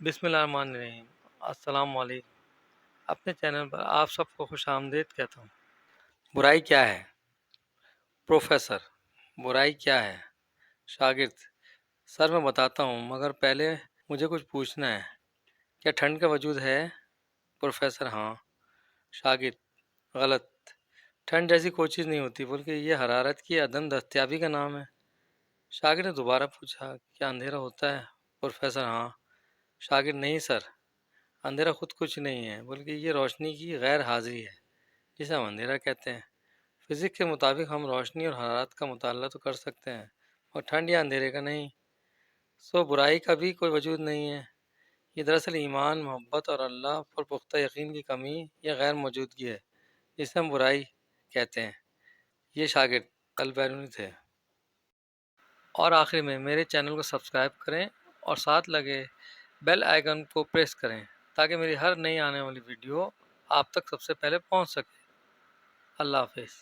بسم اللہ الرحمن الرحیم۔ السلام علیکم۔ اپنے چینل پر آپ سب کو خوش آمدید کہتا ہوں۔ برائی کیا ہے؟ پروفیسر: برائی کیا ہے؟ شاگرد: سر میں بتاتا ہوں، مگر پہلے مجھے کچھ پوچھنا ہے۔ کیا ٹھنڈ کا وجود ہے؟ پروفیسر: ہاں۔ شاگرد: غلط، ٹھنڈ جیسی کوئی چیز نہیں ہوتی، بلکہ یہ حرارت کی عدم دستیابی کا نام ہے۔ شاگرد نے دوبارہ پوچھا، کیا اندھیرا ہوتا ہے؟ پروفیسر: ہاں۔ شاگرد: نہیں سر، اندھیرا خود کچھ نہیں ہے، بلکہ یہ روشنی کی غیر حاضری ہے جسے ہم اندھیرا کہتے ہیں۔ فزکس کے مطابق ہم روشنی اور حرارت کا مطالعہ تو کر سکتے ہیں، اور ٹھنڈ یا اندھیرے کا نہیں۔ برائی کا بھی کوئی وجود نہیں ہے۔ یہ دراصل ایمان، محبت اور اللہ پر پختہ یقین کی کمی یا غیر موجودگی ہے، جسے ہم برائی کہتے ہیں۔ یہ شاگرد البیرونی تھے۔ اور آخر میں میرے چینل کو سبسکرائب کریں اور ساتھ لگے بیل آئیکن کو پریس کریں تاکہ میری ہر نئی آنے والی ویڈیو آپ تک سب سے پہلے پہنچ سکے۔ اللہ حافظ۔